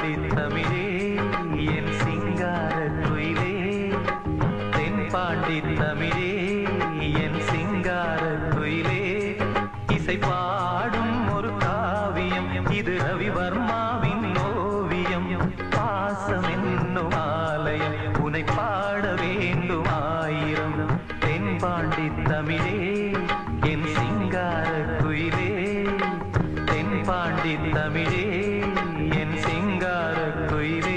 தென்பாண்டி தமிழே என் சிங்கார குயிலே, தென்பாண்டி தமிழே என் சிங்கார குயிலே, இசை பாடும் ஒரு காவியம் இது ரவிவர்மாவின் ஓவியம். பாசம் என்னும் ஆலயம் உனை பாட வேண்டும் ஆயிரம். தென்பாண்டி தமிழே என் சிங்கார குயிலே, தென்பாண்டி தமிழே என் சிங்கார குயிலே.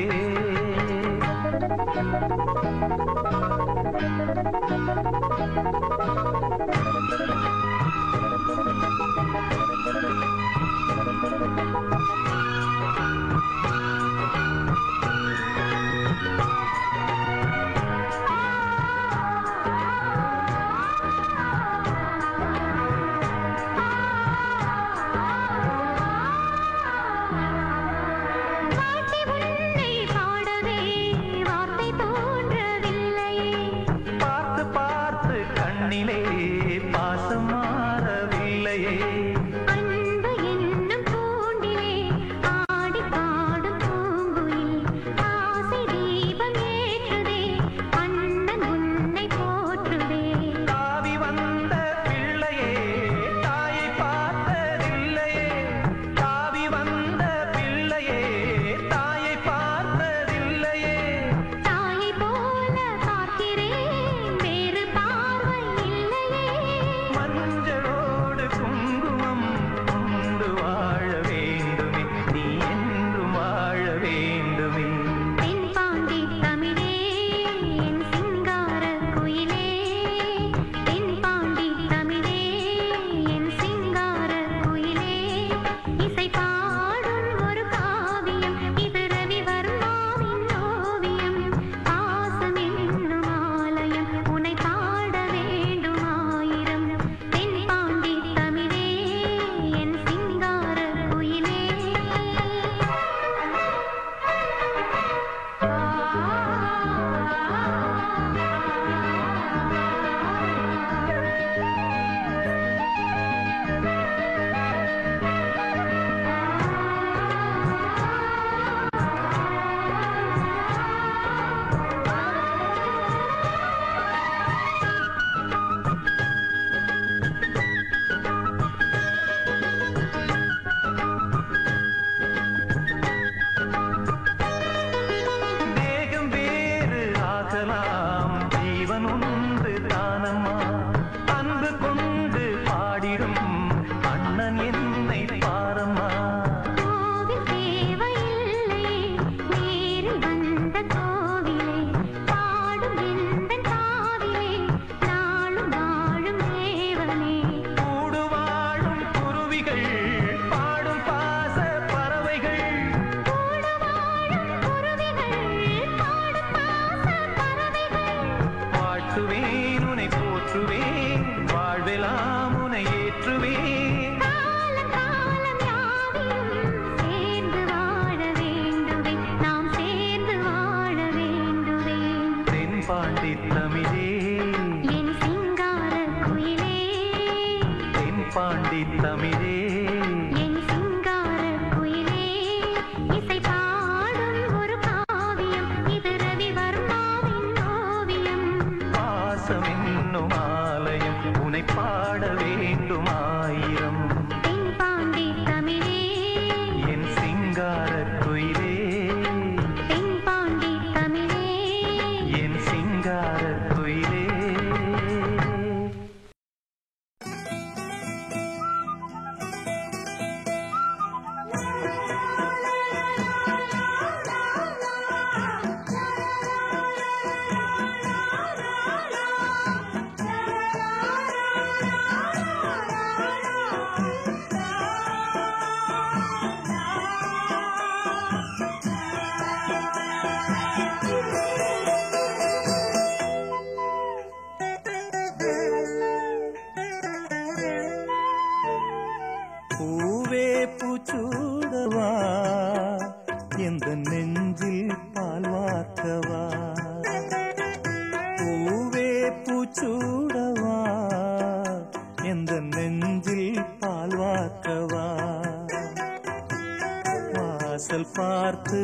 வாசல் பார்த்து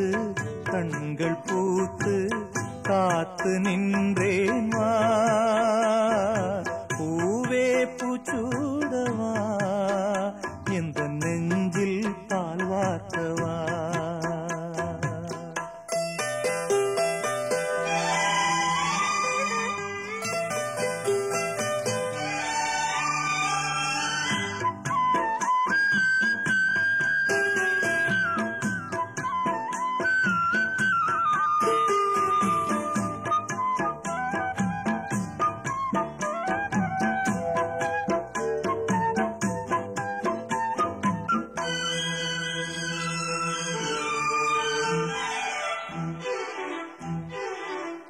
கண்கள் பூத்து காத்து நின்றேன் வா பூவே பூச்சூடவா எந்த நெஞ்சில் பால் வார்த்தவா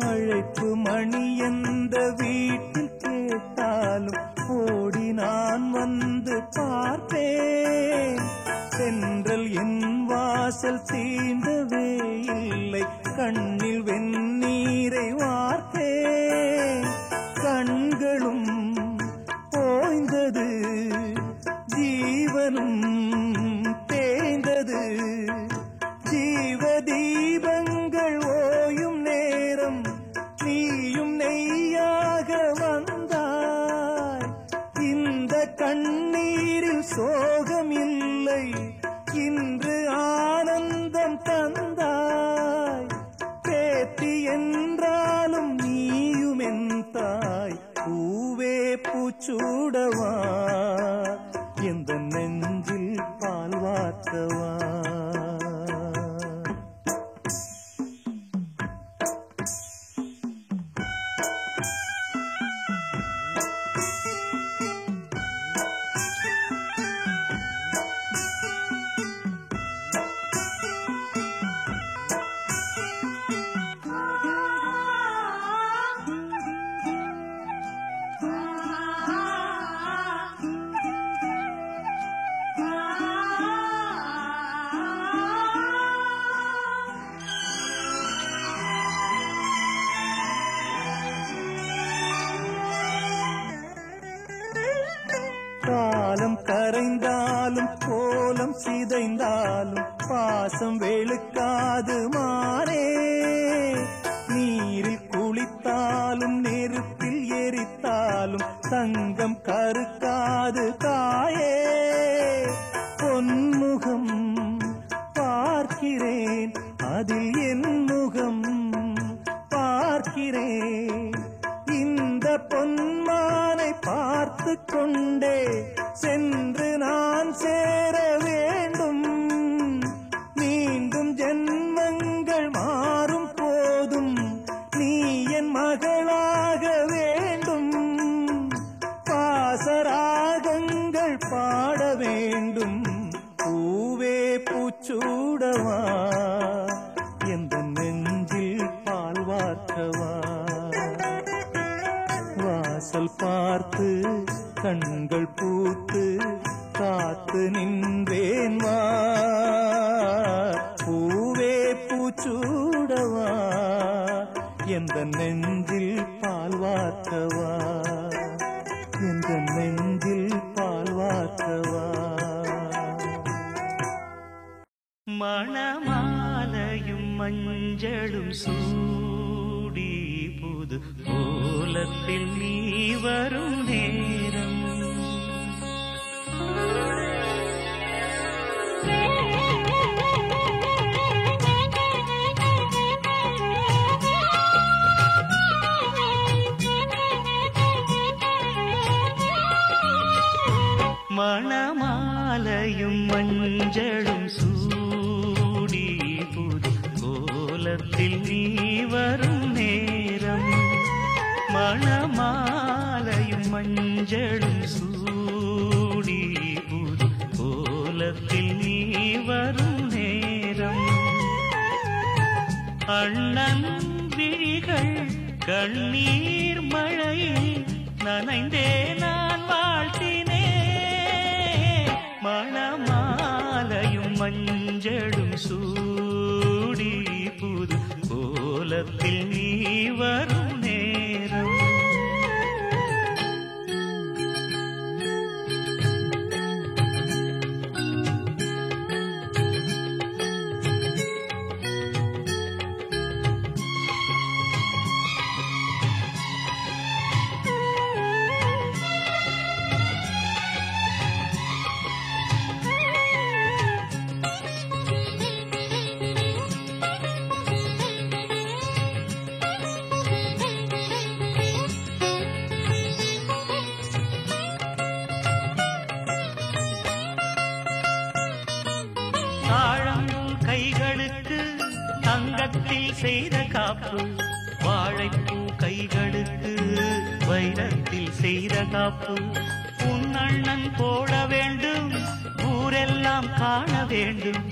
அழைப்பு மணி எந்த வீட்டில் கேட்டாலும் ஓடி நான் வந்து பார்ப்பேன் தென்றல் என் வாசல் தீண்டவே இல்லை கண்ணில் வெந்நீரை வார்த்தேன் கண்களும் ஓய்ந்தது ஜீவனும் தேய்ந்தது ஜீவ தீபங்கள் ஓயும் நேரம் நீயும் நெய்யாக வந்தாய் இந்த கண்ணீரில் சோகம் இல்லை இன்று ஆனந்தம் தந்தாய் பேத்தி என்றாலும் நீயும் என் தாய் பூவே பூச்சூடவா எந்த நெஞ்சில் பால் வார்த்தவா காலம் கரைந்தாலும் கோலம் சிதைந்தாலும் பாசம் வெளுக்காது மாறே நீரில் குளித்தாலும் நெருப்பில் எரித்தாலும் தங்கம் கருக்காது தாயே பொன்முகம் பார்க்கிறேன் அதில் என் முகம் பார்க்கிறேன் இந்த பொன்மானை பார்த்து கொண்டே சென்று நான் சேர வேண்டும் மீண்டும் ஜென்மங்கள் மாறும் போதும் நீ என் மகளாக வேண்டும் பாசராகங்கள் பாட வேண்டும் பூவே பூச்சூடவா எந்த நெஞ்சில் பால் வார்த்தவா வாசல் பார்த்து கண்கள் பூத்து காத்து நின்றேன் வா பூவே பூச்சூடவா எந்த நெஞ்சில் பால் வார்த்தவா எந்த நெஞ்சில் பால் வார்த்தவா மணமாலையும் மஞ்சளும் சூடி புது கோலத்தில் நீ வரும் நேரம் மணமாலையும் மஞ்சளும் சூடி புது கோலத்தில் நீ வரும் நேரம் மணமாலையும் மஞ்சளும் சூடி புது கோலத்தில் நீ வரும் நேரம் அண்ணன் விழிகள் கண்ணீர் மழையில் நனைந்தே நான் வாழ்த்தினே மணமாலையும் மஞ்சளும் சூடி புது கோலத்தில் நீ வரும் நேரம் கைகளுக்கு தங்கத்தில் செய்த காப்பு, வாழைப்பூ கைகளுக்கு வைரத்தில் செய்த காப்பு. உன் அண்ணன் போட வேண்டும், ஊரெல்லாம் காண வேண்டும்.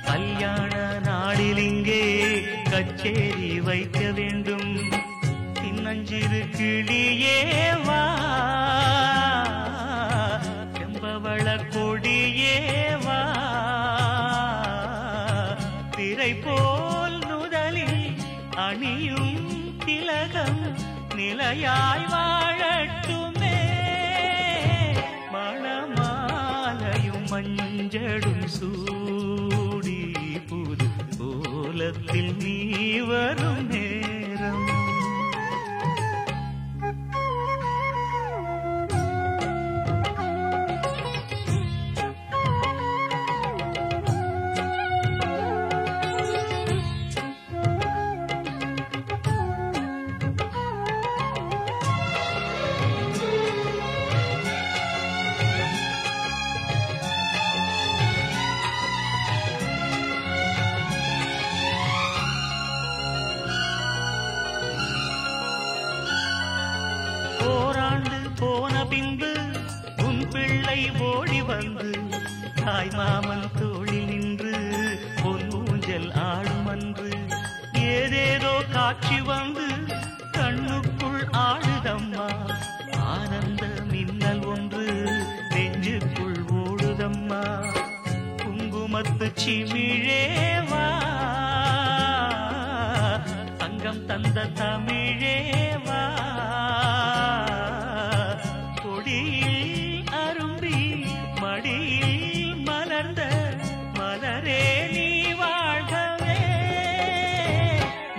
கல்யாண நாளில் இங்கே கச்சேரி வைக்க வேண்டும். சின்னஞ்சிறு கிளியேவா, செம்பவள கொடியேவா, திரை போல் நுதலில் அணியும் திலகம் நிலையாய் வாழட்டுமே. மணமாலையும் மஞ்சளும் சூடி புது கோலத்தில் நீ வரும் நேரம். போன பின்பு உன் பிள்ளை ஓடி வந்து தாய் மாமன் தோளில் நின்று பொன் ஊஞ்சல் ஆடும் அன்று ஏதேதோ காட்சி வந்து கண்ணுக்குள் ஆடுதம்மா. ஆனந்த மின்னல் ஒன்று நெஞ்சுக்குள் ஓடுதம்மா. குங்குமத்து சிமிழேவா, தங்கம் தந்த தமிழேவா, கொடியில் அரும்பி மடியில் மலர்ந்த மலரே நீ வாழ்கவே.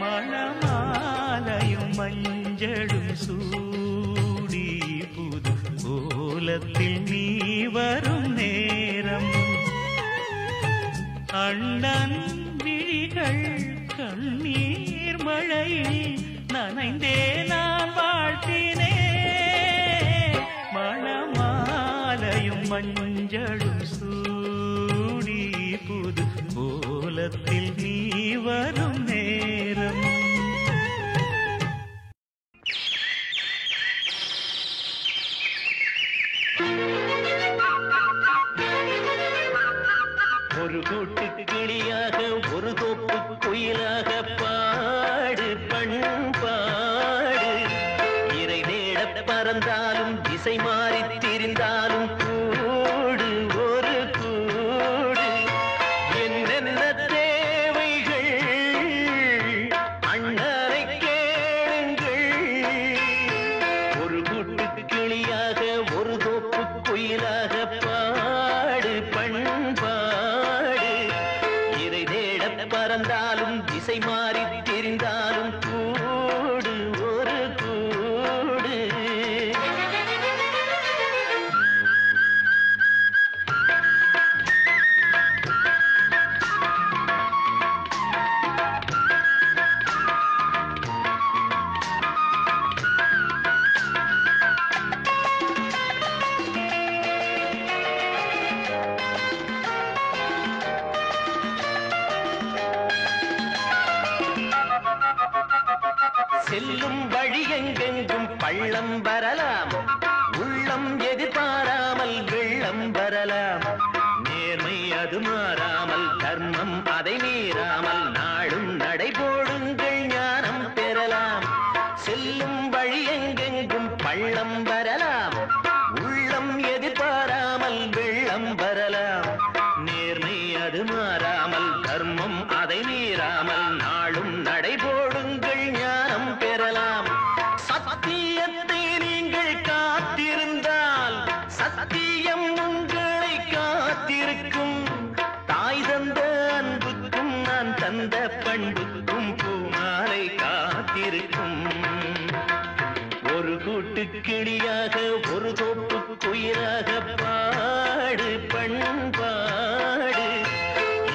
மணமாலையும் மஞ்சளும் சூடி புது கோலத்தில் நீ வரும் நேரம். அண்ணன் விழிகள் கண்ணீர் மழையில் நனைந்தே நான் வாழ்த்தினே. மணமாலையும் மஞ்சளும் சூடி புது கோலத்தில் நீ வரும் நேரம். ஒரு கூட்டு கிளியாக ஒரு தோப்பு குயிலாக பாடு பண்பாடு. இறை தேட பறந்தாலும் திசை மாறி திரிந்தாலும் கூடு ஒரு கூடு. என்னென்ன தேவைகள் அண்ணனை கேளுங்கள். ஒரு கூட்டு கிளியாக ஒரு தோப்பு குயிலாக பாடு பண்பாடு. இறை தேட பறந்தாலும் திசை மாறி தெரிந்தாலும் கூடு ஒரு கூடு. செல்லும் வழி எங்கெங்கும் பள்ளம் வரலாம், உள்ளம் எதிர்பாராமல் வெள்ளம் வரலாம். நேர்மை அது மாறாமல் தர்மம் அதை மீறாமல் நாடும் நடைபோடுங்கள் ஞானம் பெறலாம். செல்லும் வழி எங்கெங்கும் பள்ளம் வரலாம், உள்ளம் எதிர்பாராமல் வெள்ளம் வரலாம். நேர்மை அது மாறாமல் தர்மம் அதை மீறாமல் நாடும் நடைபோடுங்கள் ஞானம் பெறலாம். சத்தியத்தை நீங்கள் காத்திருந்தால் சத்தியம் உங்களை காத்திருக்கும். தாய் தந்த அன்புக்கும் நான் தந்த பண்புக்கும் பூமாலை காத்திருக்கும். ஒரு கூட்டு கிளியாக ஒரு தோப்பு குயிலாக பாடு பண்பாடு.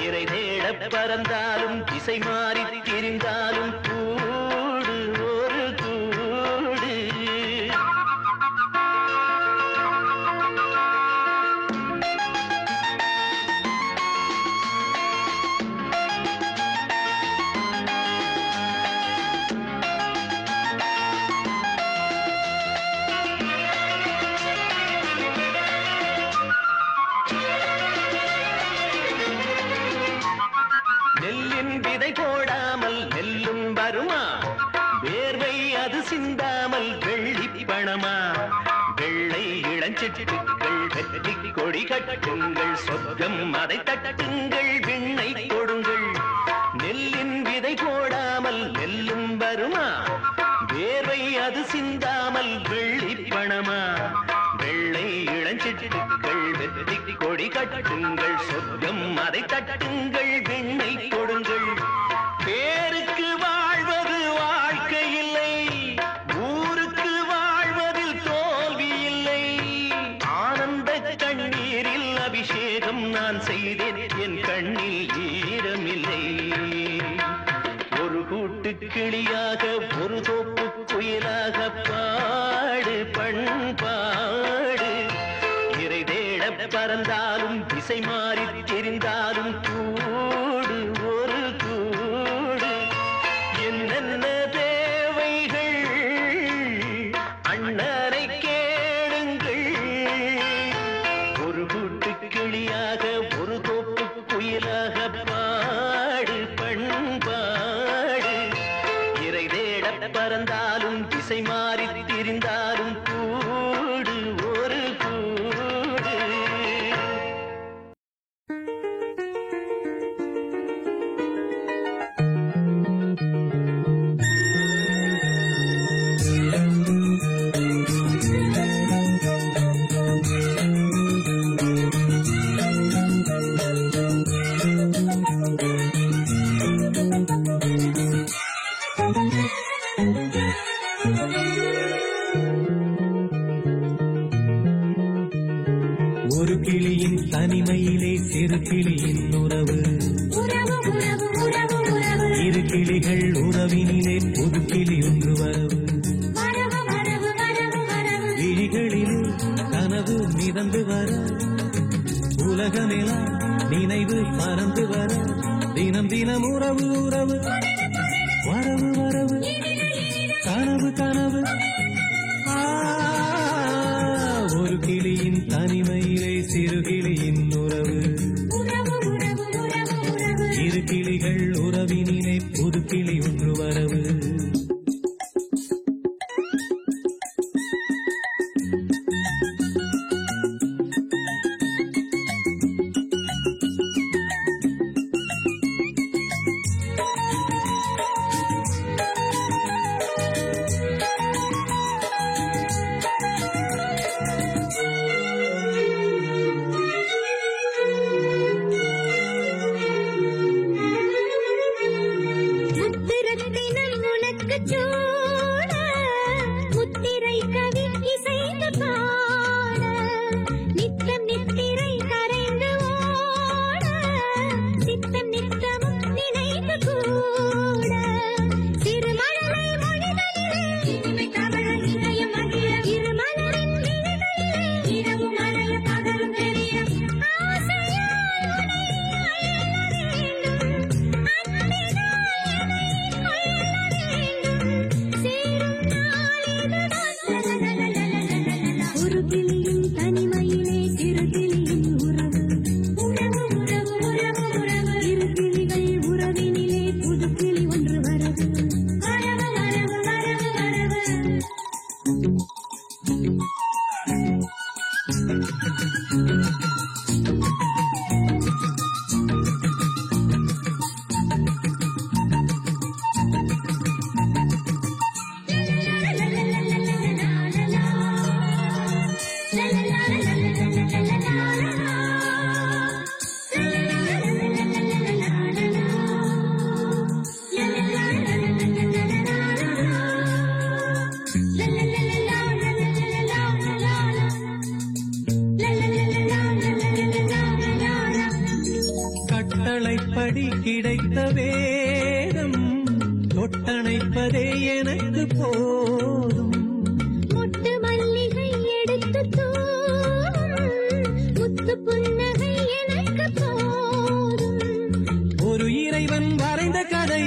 இறை தேட பறந்தாலும் திசை மாறி திரிந்தாலும் கூடு ஒரு கூடு. நெல்லின் விதை போடாமல் நெல்லும் வருமா? வேர்வை அது சிந்தாமல் வெள்ளி பணமா? வெள்ளை இளஞ்சிட்டுக்கள் வெற்றி கொடி கட்டுங்கள், சொர்க்கம் அதை தட்டுங்கள், விண்ணை கொடுங்கள். நெல்லின் விதை போடாமல் நெல்லும் வருமா? வேர்வை அது சிந்தாமல் வெள்ளி பணமா? வெள்ளை இளஞ்சிட்டுக்கள் வெற்றி கொடி கட்டுங்கள், சொர்க்கம் அதை தட்டுங்கள், விண்ணை கொடுங்கள். பேருக்கு வாழ்வது வாழ்க்கை இல்லை, ஊருக்கு வாழ்வதில் தோல்வி இல்லை. ஆனந்த கண்ணீரில் அபிஷேகம் நான் செய்தேன், என் கண்ணில் ஈரமில்லை. ஒரு கூட்டு கிளியாக ஒரு தோப்பு குயிலாக பாடு பண்பாடு. இறை தேட பறந்தாலும் திசை மாறி தெரிந்தாலும் கூடு ஒரு கூடு. என்னென்ன தேவைகள் அண்ணனை கேளுங்கள். ஒரு கூட்டு கிளியாக ஒரு தோப்பு குயிலாக பாடு பண்பாடு. இறை தேட பறந்தாலும் திசை மாறி திரிந்தாலும் கூடு ஒரு கூடு. ஒரு கிளியின் தனிமையிலே சிறு கிளியின் உறவு, இரு கிளிகள் உறவினிலே புது கிளி ஒன்று வரவு. விழிகளிலே கனவு மிதந்து வர, உலகமெல்லாம் நினைவு பறந்து வர, தினம் தினம் உறவு உறவு வரவு வரவு கனவு கனவு. ஒரு கிளியின் தனிமையிலே சிறு கிளியின் உறவு, இரு கிளிகள் உறவினிலே புது கிளி ஒன்று வரவு. கட்டளைப்படி கிடைத்த வேதம் தொட்டணைப்பதே எனக்கு போதும். முட்டு மல்லிகை எடுத்து முத்து புன்னகை எனக்கு போதும். ஒரு இறைவன் வரைந்த கதை,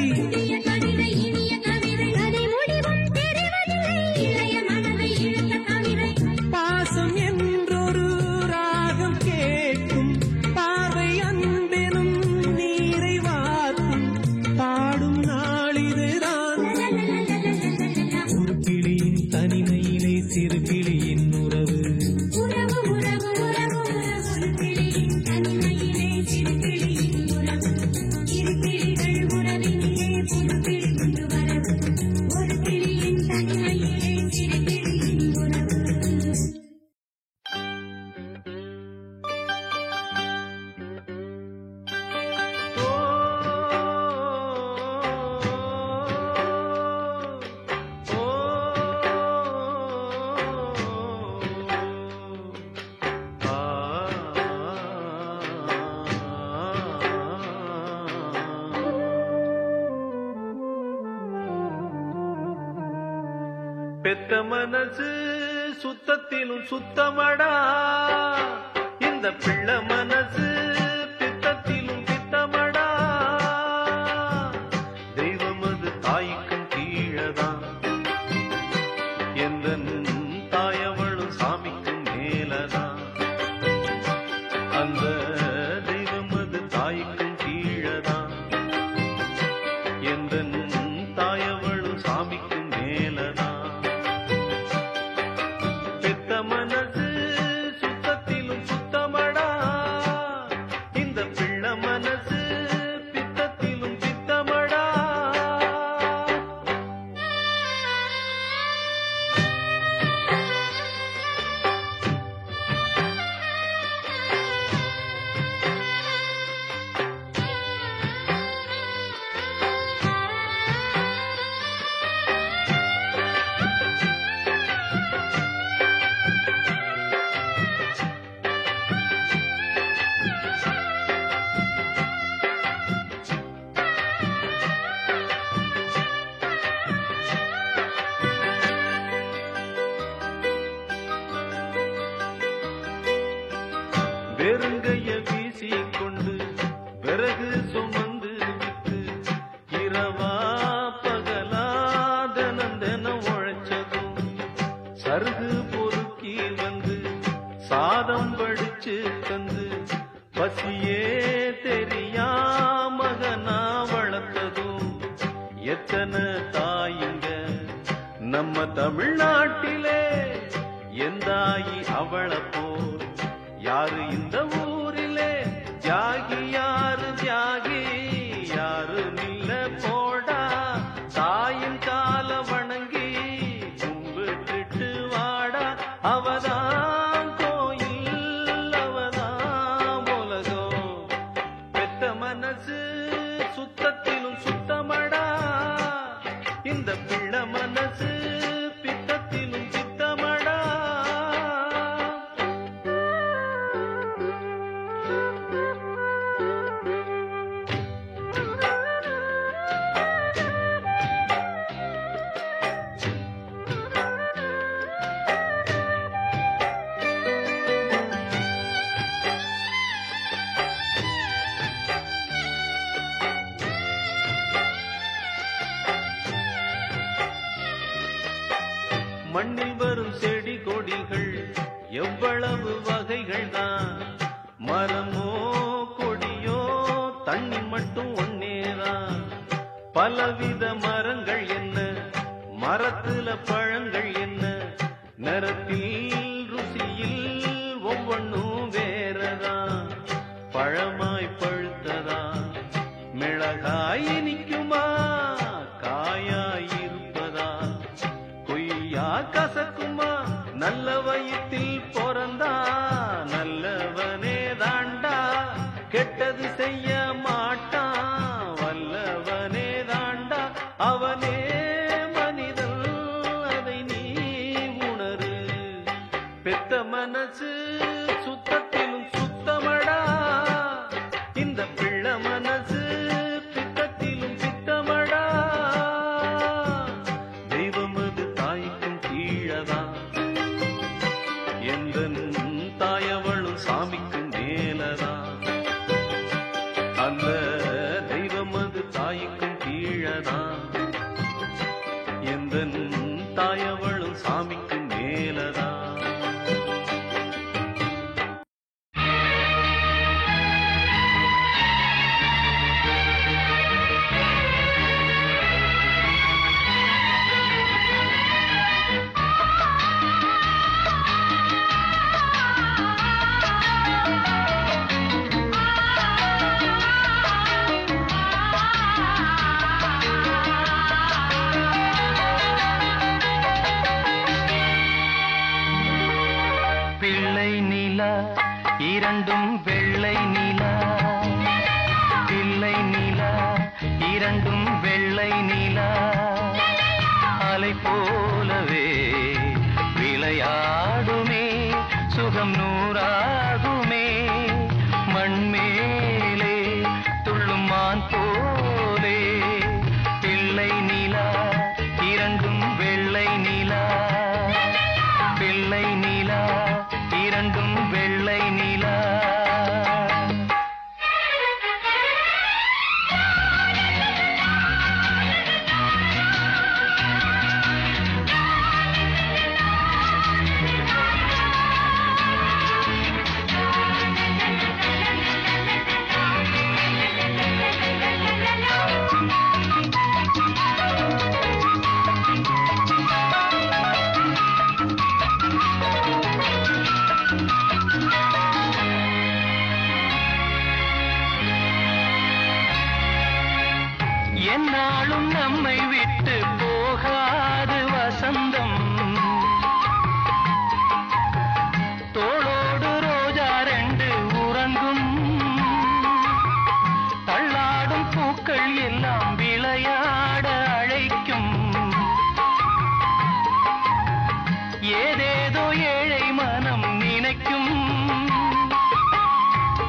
கவிதை இனிய கவிதை, அதை முடிவும் தெரிவதில்லை, இளைய மனதை இழுத்த கவிதை. பாசம் என்றொரு ராகம் கேட்கும், பார்வை அன்பெனும் நீரை வார்க்கும். பெத்த மனசு சுத்தத்திலும் சுத்தமடா, இந்த பிள்ளை மனசு பித்தத்திலும் பித்தமடா. தெய்வம் அது தாய்க்கும் கீழதான், எந்த தாயவளும் சாமிக்கும் மேலதான். அந்த தெய்வம் அது தாய்க்கும் கீழதான், எந்த தாயவளும் சாமிக்கும் மேலதான். பெத்த மனசு சுத்தத்திலும் சுத்தமடா, இந்த பிள்ளை மனசு பித்தத்திலும் பித்தமடா. வெறுங்கைய வீசிக்கொண்டு விறகு சுமந்து விட்டு இரவா பகலா தினம் உழைச்சதும், சருகு பொறுக்கி வந்து சாதம் படிச்சு தந்து பசியே தெரியா மகனா வளர்த்ததும், எத்தனை தாயுங்க நம்ம தமிழ்நாட்டிலே, எந்தாயி அவளை போல் யாரு இந்த ஊரிலே. தியாகி யாரு, தியாகி யாரு நில்ல போடா, தாயின் கால வணங்கி கும்பிட்டுட்டு வாடா. அவதான் கோயில், அவதான் உலகம். பெத்த மனசு சுத்தத்திலும் சுத்தமடா, இந்த பிள்ளை மனசு பித்தத்திலும் பித்தமடா. மண்ணில் வரும் செடி கொடிகள் எவ்வளவு வகைகள் தான், மரமோ கொடியோ தண்ணி மட்டும் ஒன்னேதான். பலவித மரங்கள் என்ன, மரத்துல பழங்கள் என்ன, நிறத்தில் ருசியில் ஒவ்வொன்றும் வேறதான். பழமாய் பழுத்ததா, மிளகாய் இனிக்குமா, காயாய் இருப்பதா, கொய்யா கசக்குமா. நல்ல வயிற்றில் பிறந்தா நல்லவனே தாண்டா, கெட்டது செய்ய மாட்டான் வல்லவனே தாண்டா. அவனே மனிதன், அதை நீ உணரு. பெத்த மனசு சுத்தத்திலும் சுத்தமடா, இந்த பிள்ளை மனசு பித்தத்திலும் பித்தமடா. தெய்வம் அது தாய்க்கும் கீழதான், எந்த தாயவளும் சாமிக்கும் மேலதான். அந்த தெய்வம் அது தாய்க்கும் கீழதான், எந்த தாயவளும் சாமிக்கும் மேலதான். பிள்ளை நிலா இரண்டும் வெள்ளை நிலா, பிள்ளை நிலா இரண்டும் வெள்ளை நிலா, அலை போலவே விளையாடுமே, சுகம் நூறாகுமே. மண்மேலே துள்ளும் மான் போலே, பிள்ளை நிலா இரண்டும் வெள்ளை நிலா. என்னாலும் நம்மை விட்டு போகாது வசந்தம். தோளோடு ரோஜா ரெண்டு உறங்கும், தள்ளாடும் பூக்கள் எல்லாம் விளையாட அழைக்கும். ஏதேதோ ஏழை மனம் நினைக்கும்.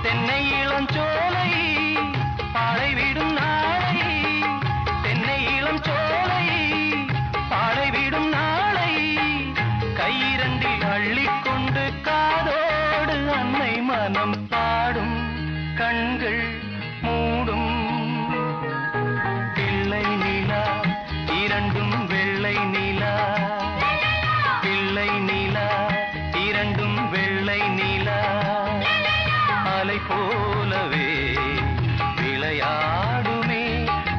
தென்னை இளஞ்சோலை பாழைவிடும் நாளை, தென்னை இளஞ்சோலை பாழைவிடும் நாளை, கையிரண்டில் அள்ளிக்கொண்டு காதோடு அன்னை மனம் பாடும், கண்கள் மூடும். பிள்ளை நிலா இரண்டும் வெள்ளை நிலா, பிள்ளை நிலா இரண்டும் வெள்ளை நிலா, அலை போலவே விளையாடுமே,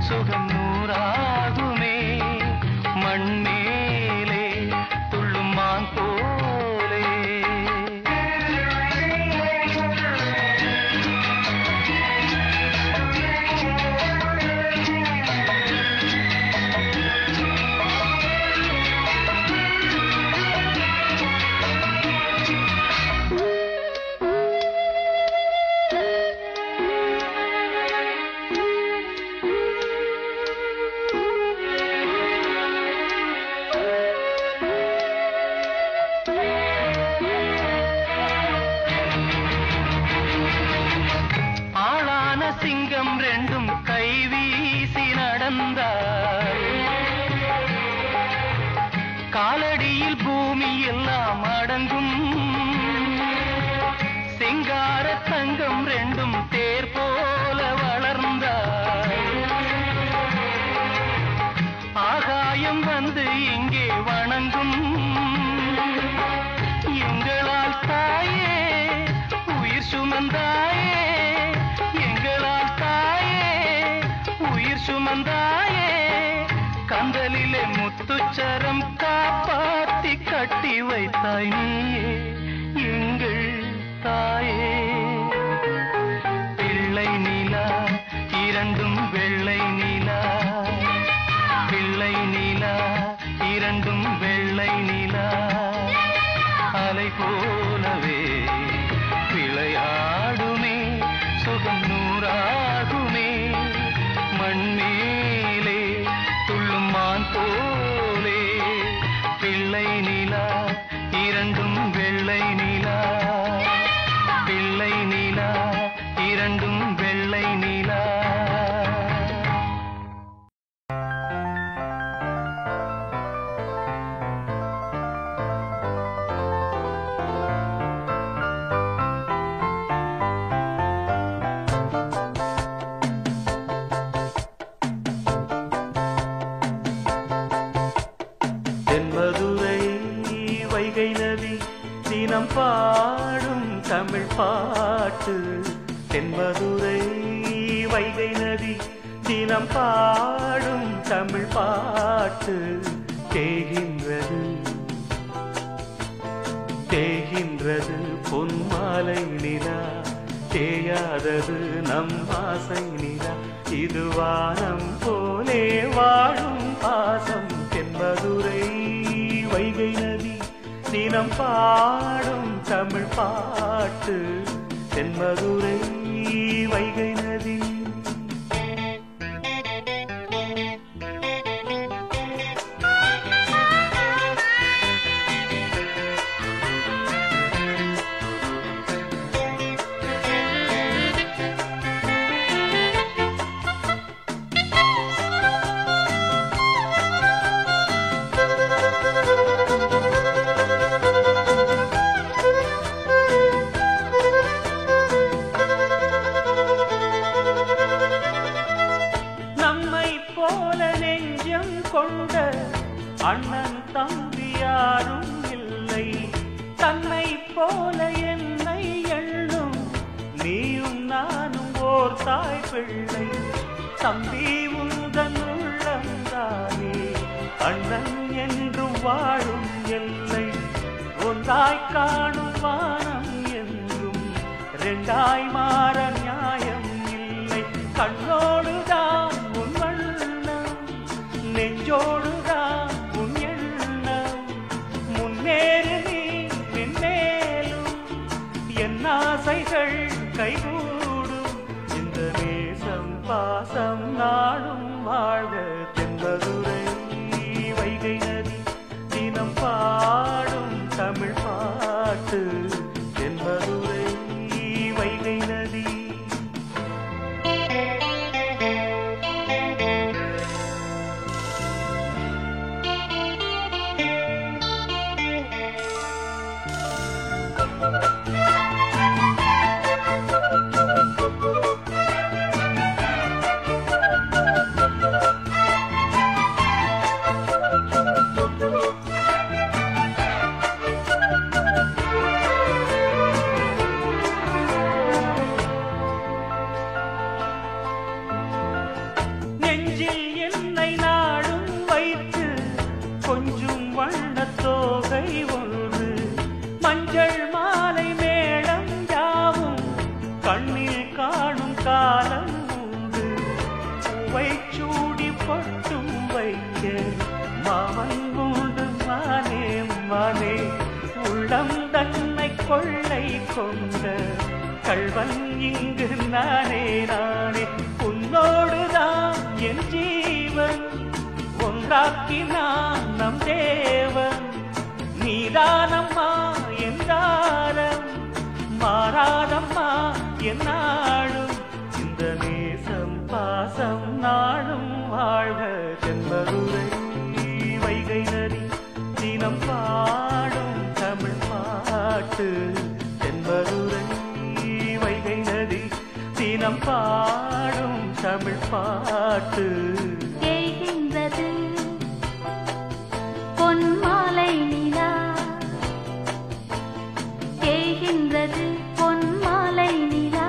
சுகம் நூறாகுமே, மண்மேலே துள்ளும் மான் போலே. ஆளான சிங்கம் ரெண்டும் கைவீசி நடந்தார், காலடியில் பூமி எல்லாம் அடங்கும். சிங்கார தங்கம் ரெண்டும் தேர் போல வளர்ந்தார், ஆகாயம் வந்து இங்கே வணங்கும். எங்களால் தாயே உயிர் சுமந்தாயே, எங்களால் தாயே உயிர் சுமந்தாயே, கந்தலிலே முத்துச்சரம் காப்பாத்தி கட்டி வைத்தாய் நீயே எங்கள் தாயே. பிள்ளை நிலா இரண்டும் வெள்ளை நிலா, பிள்ளை நிலா இரண்டும் வெள்ளை நிலா, அலை போலவே விளையாடுமே, சுகம் நூறாகுமே, மண்மேலே துள்ளும் மான் போலே. பிள்ளை நிலா இரண்டும் வெள்ளை நிலா, பிள்ளை நிலா இரண்டும் வெள்ளை நிலா. தென்மதுரை வைகை நதி தினம் பாடும் தமிழ் பாட்டு, தென்மதுரை வைகை நதி தினம் பாடும் தமிழ் பாட்டு. தேகின்றது தேகின்றது பொன்மாலை நிலா, தேயாதது நம் ஆசை நிலா, இது வானம் போலே வாழும் பாசம். தென்மதுரை வைகை நதி தினம் பாடும் தமிழ் பாட்டு, தென்மதுரை வைகை நதி. கொண்ட அண்ணன் தம்பி யாரும் இல்லை, தன்னை போல என்னை எண்ணும் நீயும் நானும் ஓர் தாய் பிள்ளை. தம்பி உந்தன் உள்ளந்தானே அண்ணன் என்றும் வாழும் எல்லை, ஒன்றாய் காணும் வானம் என்றும் இரண்டாய் மாற நியாயம் இல்லை. கண்ணோடுதான் உன் வண்ண பாசம் நாடும் வாழ்க தென்பதுரை வைகை நதி தினம் பாடும் தமிழ் பாட்டு தென்பதுரை வைகை நதி. கொள்ளை கொண்ட கள்வன் இங்கு நானே நானே உன்னோடுதான் என் ஜீவன் ஒன்றாக்கினான் நம் தேவன் நீதானம்மா என்றாரம் மாறாதம்மா என்னாலும் இந்த நேசம் பாசம் நாளும் வாழ்க தென்பதுரை வைகை நதி தினம் பாடும் தமிழ் பாட்டு தென்பதுரை வைகை நதி தினம் பாடும் தமிழ் பாட்டு. தேய்கின்றது பொன்மாலை நிலா தேய்கின்றது பொன்மாலை நிலா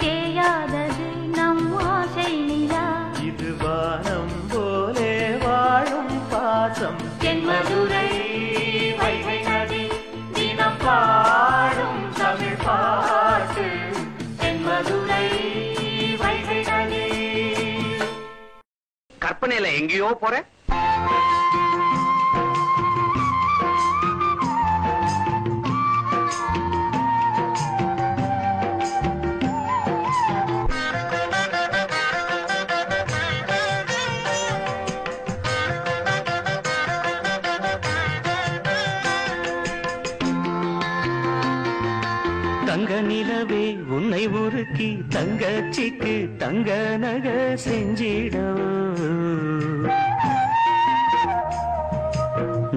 தேயாதது நம் ஆசை நிலா இது வானம் போலே வாழும் பாசம் தென்மதுரை வைகை நதி தினம் பாடும் தமிழ் பாட்டு தென்மதுரை வைகை நதி. கற்பனையில எங்கேயோ போற தங்க நிலவே உன்னை உருக்கி தங்கச்சிக்கு தங்க நக செஞ்சிடவோ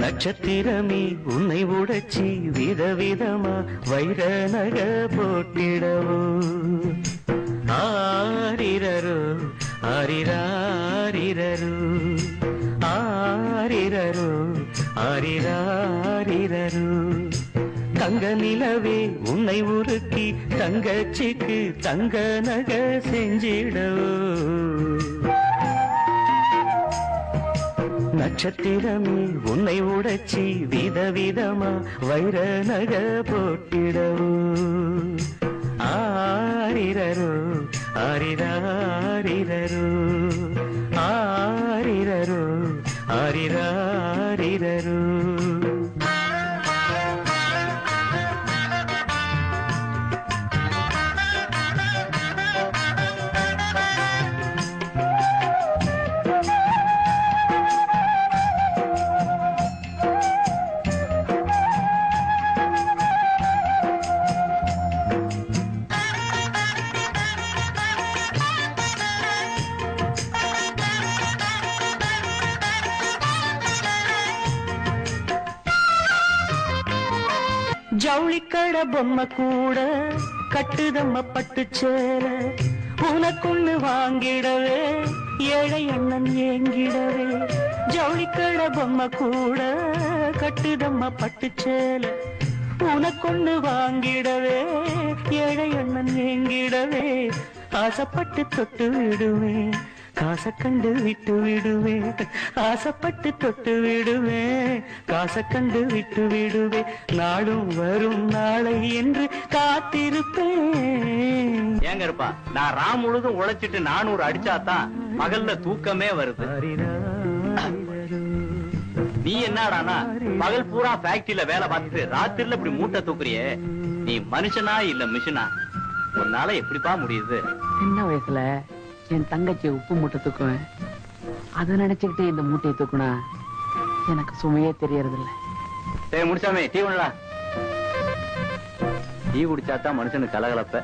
நட்சத்திரமே உன்னை உடைச்சி விதவிதமா வைர நக போட்டிடவோ ஆரிரரோ ஆரிராரிரரோ ஆரிரரோ ஆரிராரிரரோ தங்க நிலவே உன்னை உருக்கி தங்கச்சிக்கு தங்க நக செஞ்சிடவோ நட்சத்திரமே உன்னை உடைச்சி விதவிதமா வைர நக போட்டிடவோ ஆரிரரோ ஆரிராரிரரோ ஆரிரரோ ஆரிராரிரரோ. ஜவுளிக்கட பொம்மை கூட கட்டுதம்ம பட்டு சேர உனக்குன்னு வாங்கிடவே ஏழை அண்ணன் ஏங்கிடவே ஜவுளிக்கட பொம்மை கூட கட்டுதம்ம பட்டு சேல உனக்குன்னு வாங்கிடவே ஏழை அண்ணன் ஏங்கிடவே ஆசைப்பட்டு தொட்டு விடுவேன் காசை கண்டு விட்டு விடுவேன் ஆசைப்பட்டு தொட்டு விடுவேன் காசை கண்டு விட்டு விடுவேன் நாளும் வரும் நாளை என்று காத்திருப்பேன். ஏங்க இருப்பா நான் ராம் முழுதும் உழைச்சிட்டு 400 அடிச்சாதான் பகல்ல தூக்கமே வருது. நீ என்னடானா பகல் பூரா ஃபேக்டரியில வேலை பார்த்துட்டு ராத்திரில இப்படி மூட்டை தூக்குறியே நீ மனுஷனா இல்ல மிஷினா? உன்னால எப்படிப்பா முடியுது? சின்ன வயசுல என் தங்கச்சி உப்பு மூட்டை தூக்குவேன். அதை நினைச்சுக்கிட்டு இந்த மூட்டையை தூக்குனா எனக்கு சுமையே தெரியறதில்ல. முடிச்சாமே டீ ஒண்ணா. டீ குடிச்சாதான் மனுஷனுக்கு கலகலப்ப.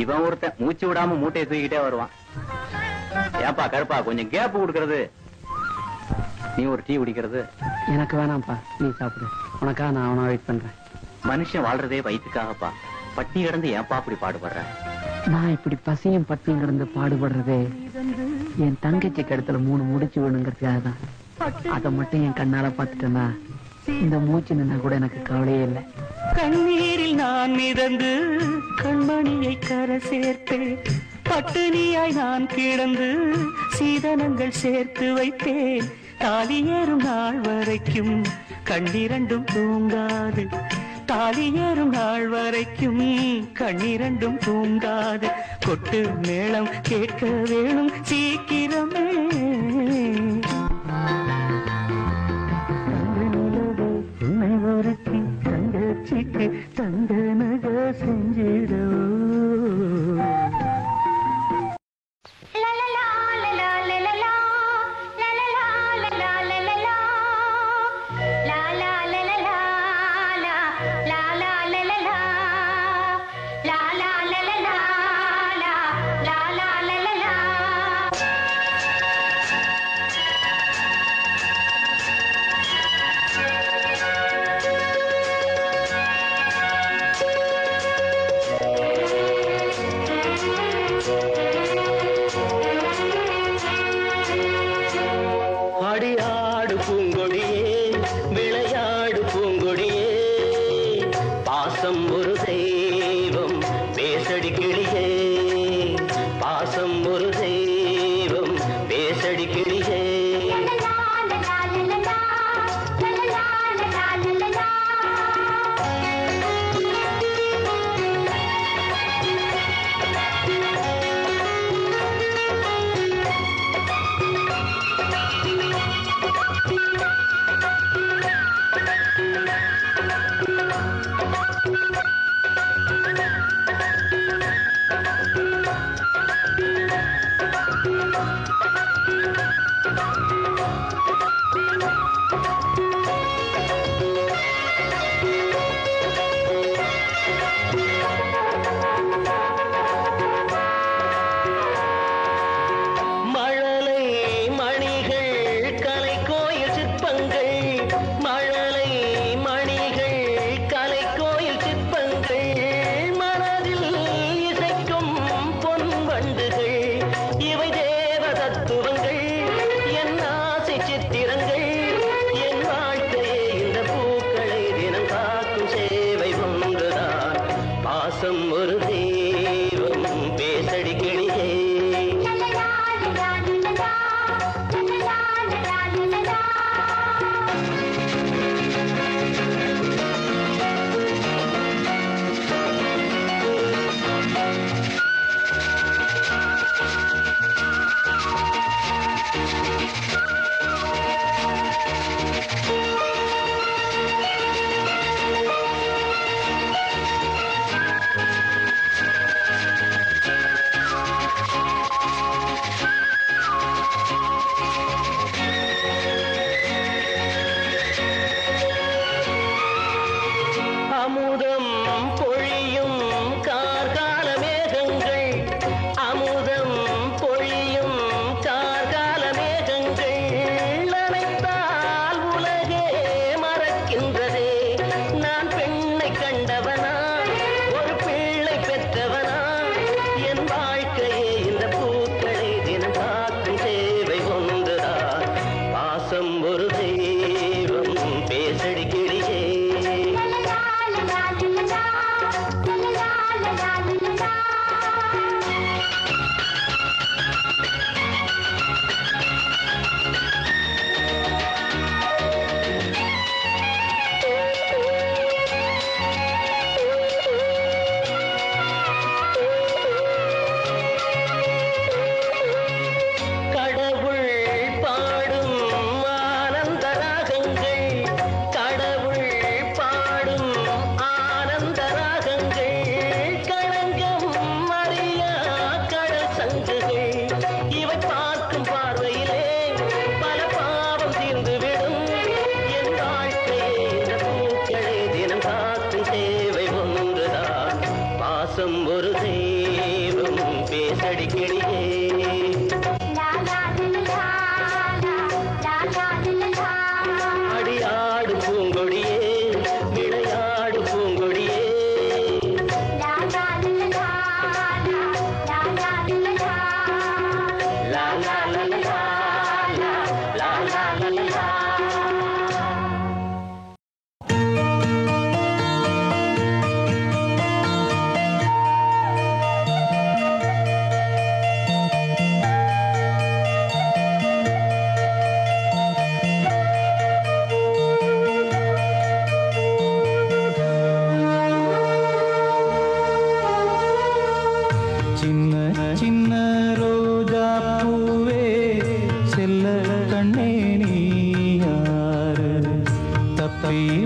இவன் ஒருத்தன் மூச்சு விடாம மூட்டையை தூக்கிட்டே வருவான். ஏப்பா கருப்பா கொஞ்சம் கேப் கொடுக்கறது, நீ ஒரு டீ குடிக்கிறது. எனக்கு வேணாம்ப்பா, நீ சாப்பிடு. உனக்கா நான் அவனா வெயிட் பண்றேன். மனுஷன் வாழ்றதே வயிற்றுக்காகப்பா. பட்டி கிடந்து ஏன்பா அப்படி பாடுபடுற? நான் இப்படி பசியும் பட்டியும் கிடந்து பாடுபடுறதே என் தங்கச்சி கழுத்துல 3 முடிச்சு வேணுங்கிறதுக்காக தான். அதை மட்டும் என் கண்ணால பாத்துட்டேன்னா இந்த மூச்சு நின்னா கூட எனக்கு கவலையே இல்லை. கண்ணீரில் நான் மிதந்து கண்மணியை கரை சேர்த்தேன். பட்டினியாய் நான் கிடந்து சீதனங்கள் சேர்த்து வைத்தேன். தாலி ஏறும் நாள் வரைக்கும் கண்ணிரண்டும் தூங்காது. தாலி ஏறும் நாள் வரைக்கும் கண்ணிரண்டும் தூங்காது. கொட்டு மேளம் கேட்க வேணும் சீக்கிரமே. உன்னை ஒருத்தி தங்கச்சிக்கு தங்க நக செஞ்சிடவோ. தத்துவங்கள் என் ஆசை சித்திரங்கள் என் கண்ணுகள் இவை பார்க்கும் பார்வையிலே பல பாவம் தீர்ந்துவிடும். என் வாழ்க்கையே இந்த பூக்களே தினம் காக்கும் தேவை ஒன்றுதான். பாசம் ஒரு தெய்வம் பேசடி கிளியே. அடியாடு பூங்கொடியே விளையாடு பூங்கொடியே. லா லா லா லா லா லா லா லா லா.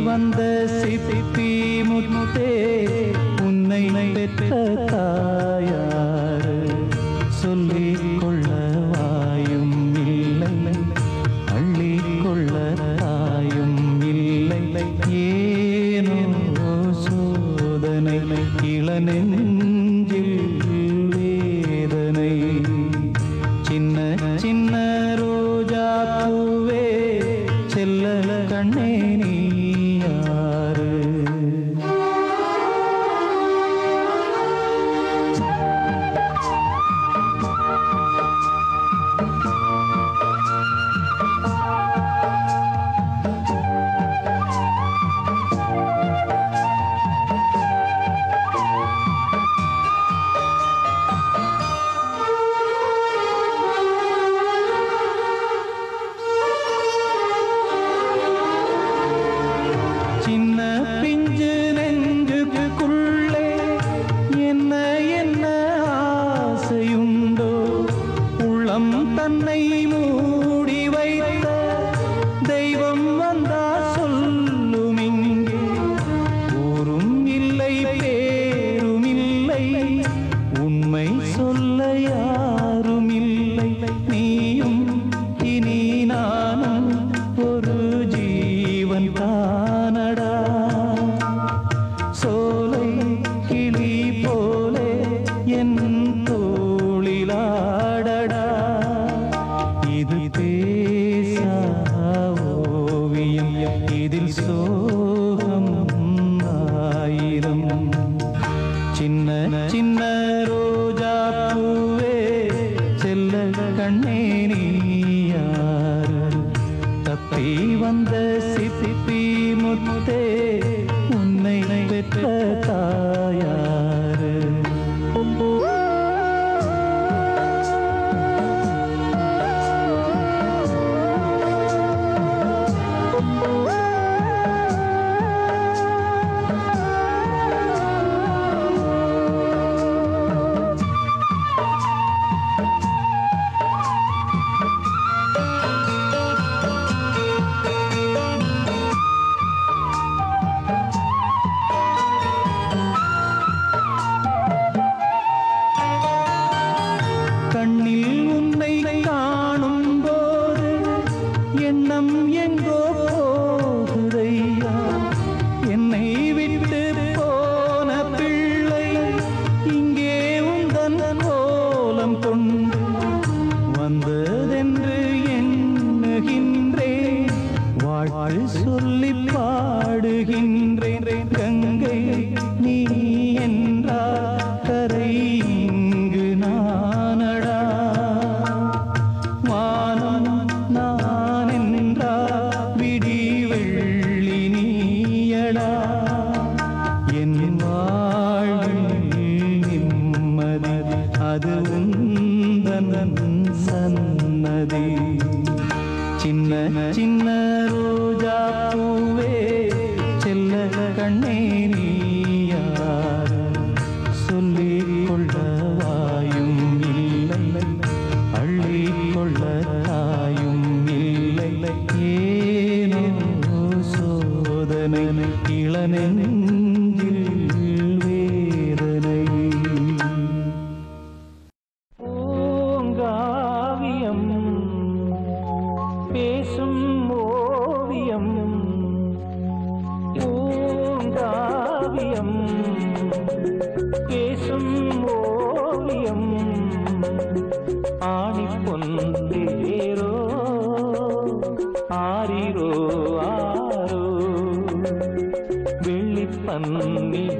வந்த சிப்பி முத்தே உன்னை பெற்ற தாயாரு சொல்லிக் கொள்ள வாயும் இல்லை அள்ளிக் கொள்ள தாயும் இல்லை. ஏனோ சோதனை இளநெஞ்சில் வேதனை. சின்ன சின்ன ரோஜா பூவே செல்ல கண்ணே நீ யாரு? ஆணி பொந்தேரோ ஆரிரோ ஆரோ வெள்ளி பன்னி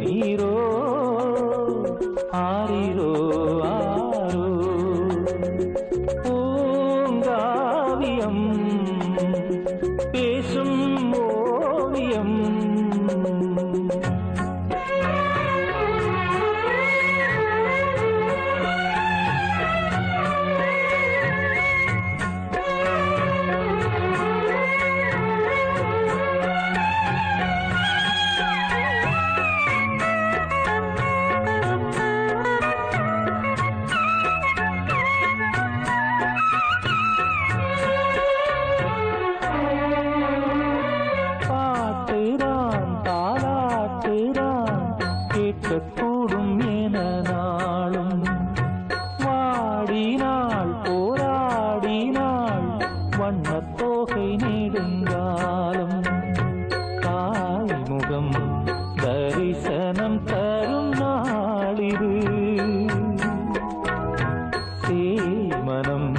நீரோ ஆரிரோ ஆரோ பூங்காவியம் பேசும் ஓவியம் கூடும் என நாளும் வாடினாள் போராடினாள் வண்ணத்தோகை நெடுங்காலம் தாய்முகம் தரிசனம் தரும் நாளிது சேமனம்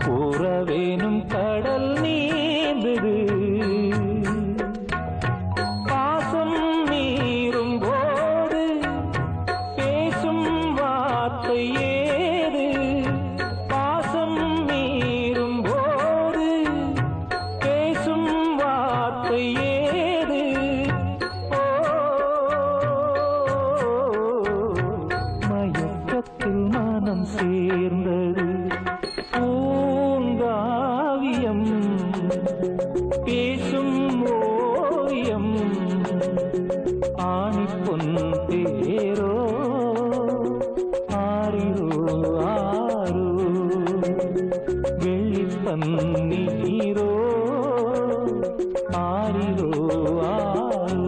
கூறவேனும் கடல் நீந்தது பாசம் நீரும் ஏது பாசம் மீறும் போது பேசும் வார்த்தை ஏது மயக்கத்தில் மனம் சேர்ந்தது பூங்காவியம் பேசும் ஓவியம் ஆணி பொன் தேரோ ஆரிரோ ஆரோ வெள்ளி பன்னி நீரோ ஆரிரோ ஆரோ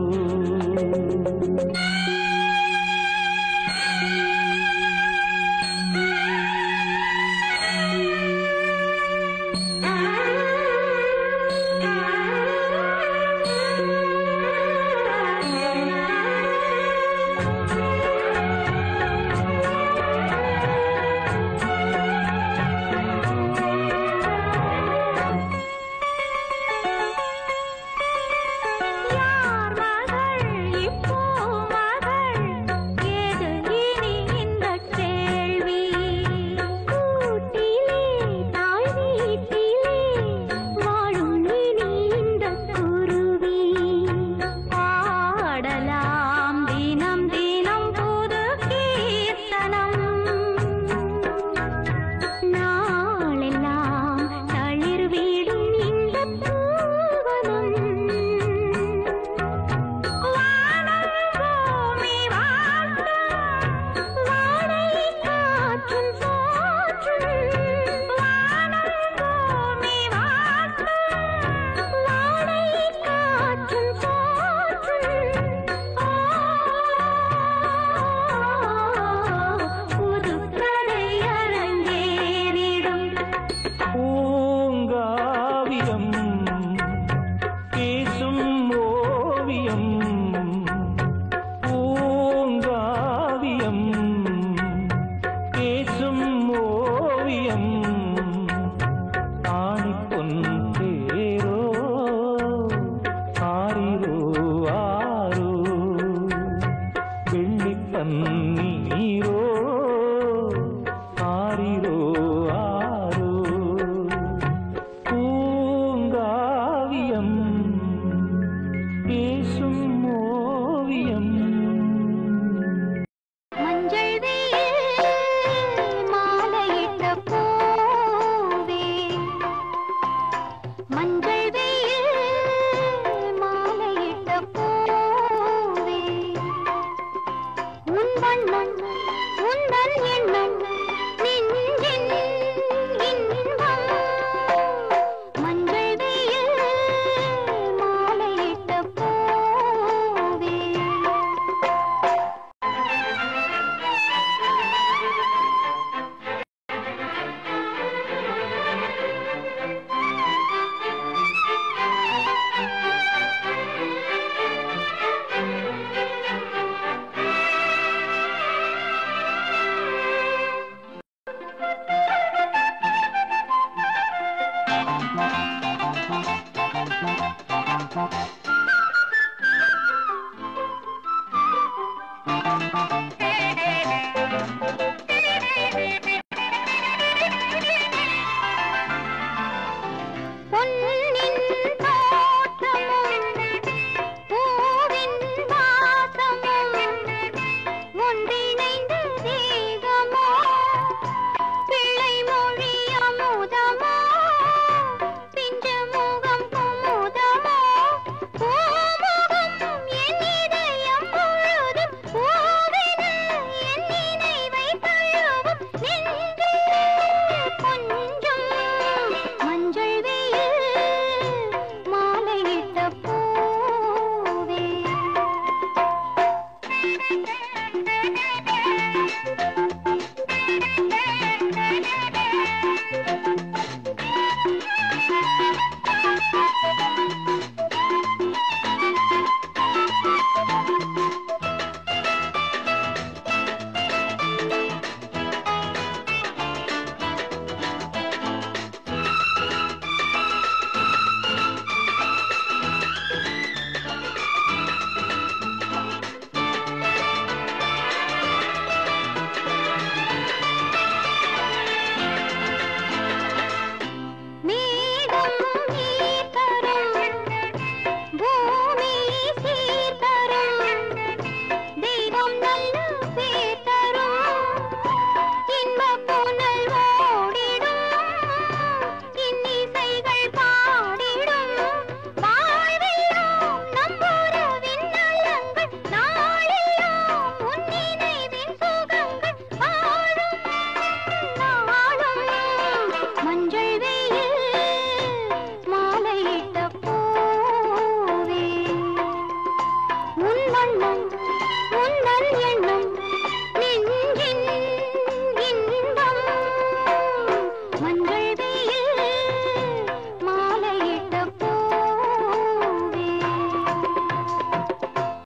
மஞ்சள் மாலையிட்ட பூ